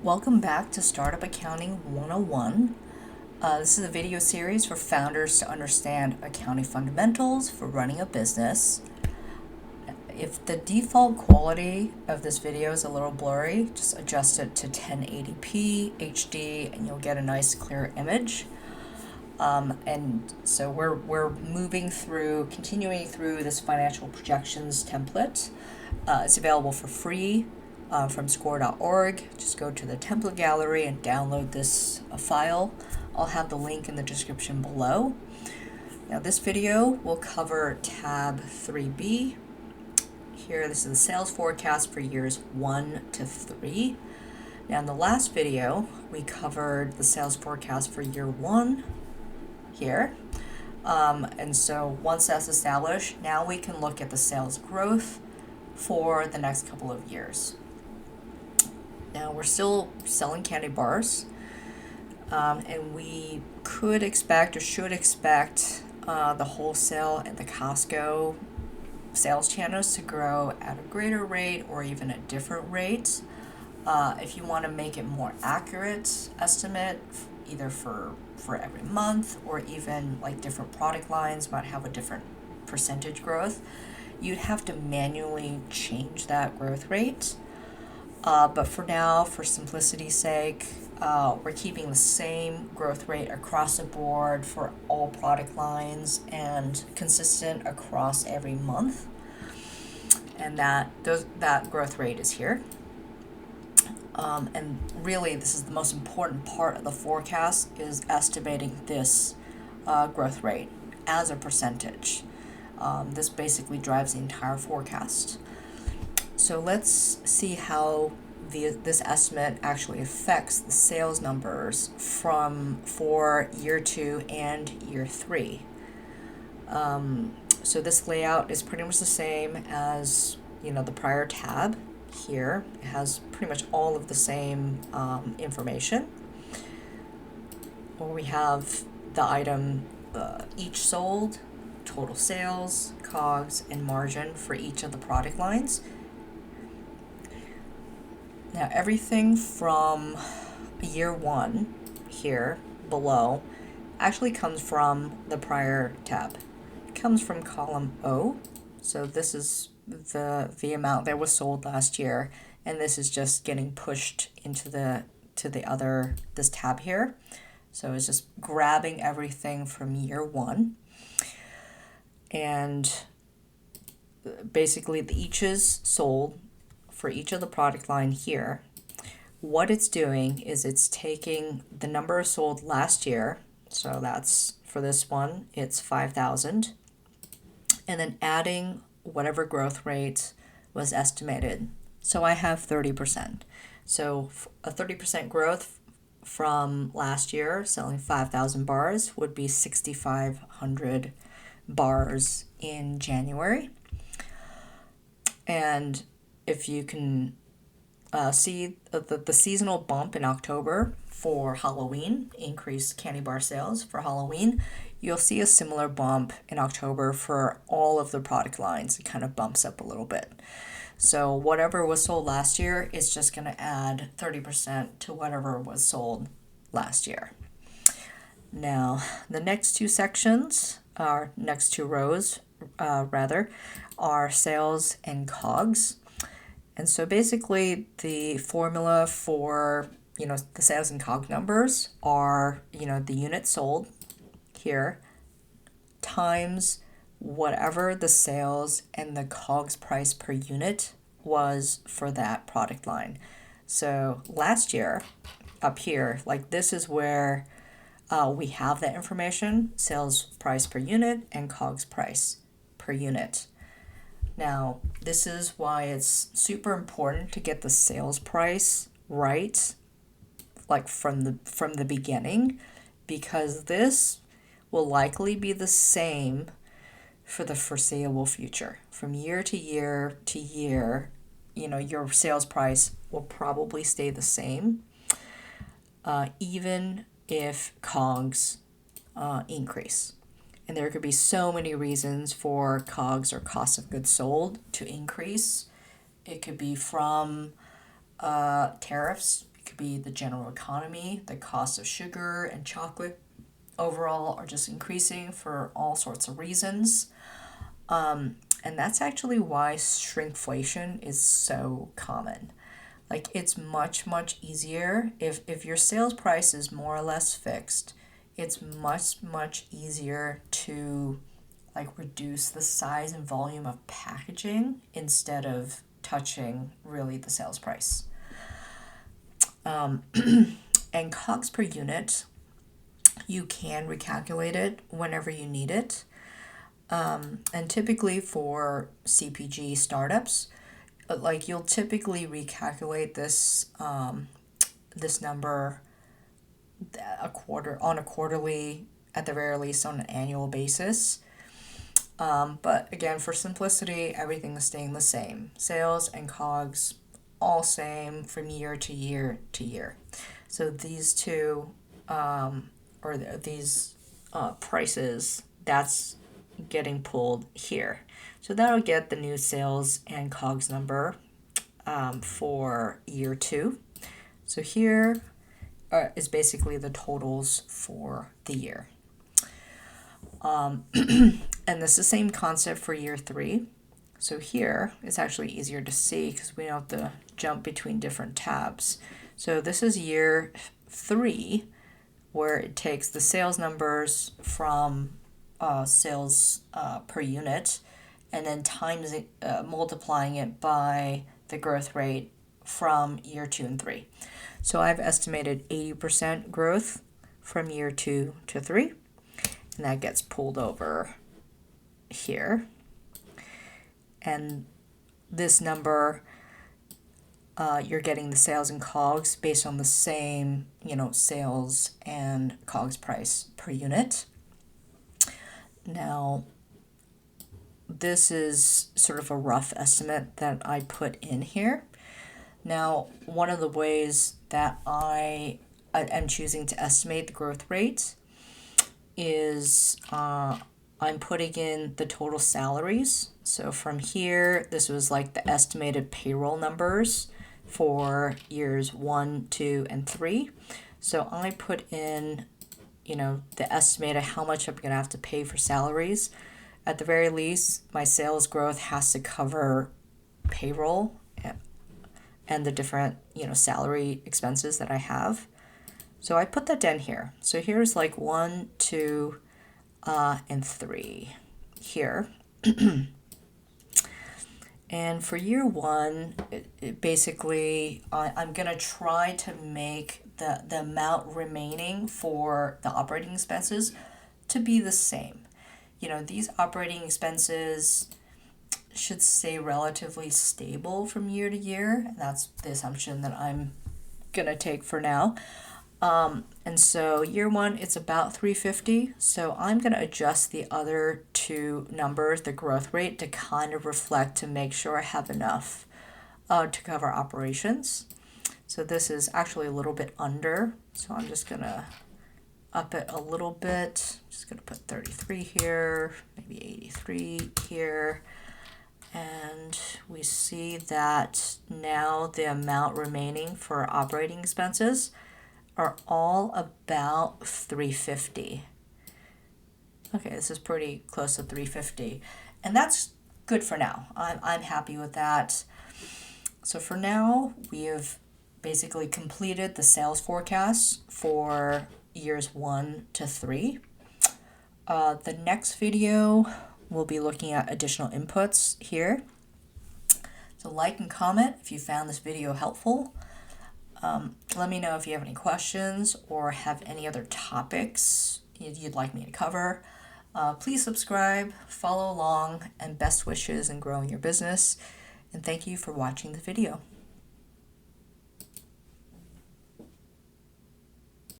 Welcome back to Startup Accounting 101. This is a video series for founders to understand accounting fundamentals for running a business. If the default quality of this video is a little blurry, just adjust it to 1080p HD and you'll get a nice clear image. And so we're continuing through this financial projections template. It's available for free from score.org. Just go to the template gallery and download this file. I'll have the link in the description below. Now this video will cover tab 3B. Here, this is the sales forecast for years 1 to 3. Now in the last video, we covered the sales forecast for year 1 here. And so once that's established, now we can look at the sales growth for the next couple of years. Now we're still selling candy bars, and we could expect or should expect the wholesale and the Costco sales channels to grow at a greater rate or even a different rate. If you want to make it more accurate estimate, either for every month or even like different product lines might have a different percentage growth, you'd have to manually change that growth rate. But for now, for simplicity's sake, we're keeping the same growth rate across the board for all product lines and consistent across every month. And that growth rate is here. And really, this is the most important part of the forecast, is estimating this growth rate as a percentage. This basically drives the entire forecast. So let's see how this estimate actually affects the sales numbers for year 2 and year 3. So this layout is pretty much the same as the prior tab. Here it has pretty much all of the same information. Where we have the item each sold, total sales, COGS, and margin for each of the product lines. Now everything from year 1 here below actually comes from the prior tab. It comes from column O. So this is the amount that was sold last year, and this is just getting pushed into this tab here. So it's just grabbing everything from year 1, and basically the eaches sold for each of the product line here. What it's doing is it's taking the number sold last year, so that's for this one, it's 5,000, and then adding whatever growth rate was estimated. So I have 30%. So a 30% growth from last year, selling 5,000 bars, would be 6,500 bars in January. And if you can see the seasonal bump in October for Halloween, increased candy bar sales for Halloween, you'll see a similar bump in October for all of the product lines. It kind of bumps up a little bit. So whatever was sold last year is just going to add 30% to whatever was sold last year. Now, the next two sections, our next two rows, are sales and COGS. And so basically the formula for, the sales and COGS numbers are, the units sold here times whatever the sales and the COGS price per unit was for that product line. So last year up here, like this is where we have that information, sales price per unit and COGS price per unit. Now, this is why it's super important to get the sales price right, like from the beginning, because this will likely be the same for the foreseeable future. From year to year to year, your sales price will probably stay the same, even if COGS increase. And there could be so many reasons for COGS, or cost of goods sold, to increase. It could be from tariffs, could be the general economy, the cost of sugar and chocolate overall are just increasing for all sorts of reasons. And that's actually why shrinkflation is so common. Like, it's much, much easier if your sales price is more or less fixed, it's much, much easier to like reduce the size and volume of packaging instead of touching really the sales price. And COGS per unit, you can recalculate it whenever you need it. And typically for CPG startups, like you'll typically recalculate this this number on a quarterly, at the very least on an annual basis. But again, for simplicity, everything is staying the same. Sales and COGS, all same from year to year to year. So these two, these prices, that's getting pulled here. So that'll get the new sales and COGS number for year 2. So here is basically the totals for the year. And it's the same concept for year 3. So here it's actually easier to see because we don't have to jump between different tabs. So this is year 3, where it takes the sales numbers from sales per unit and then times it, multiplying it by the growth rate from year 2 and 3. So I've estimated 80% growth from year 2 to 3, and that gets pulled over here. And this number, you're getting the sales and COGS based on the same, sales and COGS price per unit. Now, this is sort of a rough estimate that I put in here. Now, one of the ways that I am choosing to estimate the growth rate is I'm putting in the total salaries. So from here, this was like the estimated payroll numbers for years 1, 2, and 3. So I put in, the estimate of how much I'm going to have to pay for salaries. At the very least, my sales growth has to cover payroll and the different, salary expenses that I have. So I put that down here. So here's like 1, 2, and 3 here. And for year 1, basically, I'm going to try to make the amount remaining for the operating expenses to be the same. These operating expenses should stay relatively stable from year to year. That's the assumption that I'm going to take for now. And so year 1, it's about 350. So I'm going to adjust the other 2 numbers, the growth rate, to kind of reflect to make sure I have enough to cover operations. So this is actually a little bit under. So I'm just going to up it a little bit. Just going to put 33 here, maybe 83 here. And we see that now the amount remaining for operating expenses are all about 350. Okay, this is pretty close to 350. And that's good for now. I'm happy with that. So for now, we have basically completed the sales forecast for years 1 to 3. The next video, we'll be looking at additional inputs here. So like and comment if you found this video helpful. Let me know if you have any questions or have any other topics you'd like me to cover. Please subscribe, follow along, and best wishes in growing your business. And thank you for watching the video.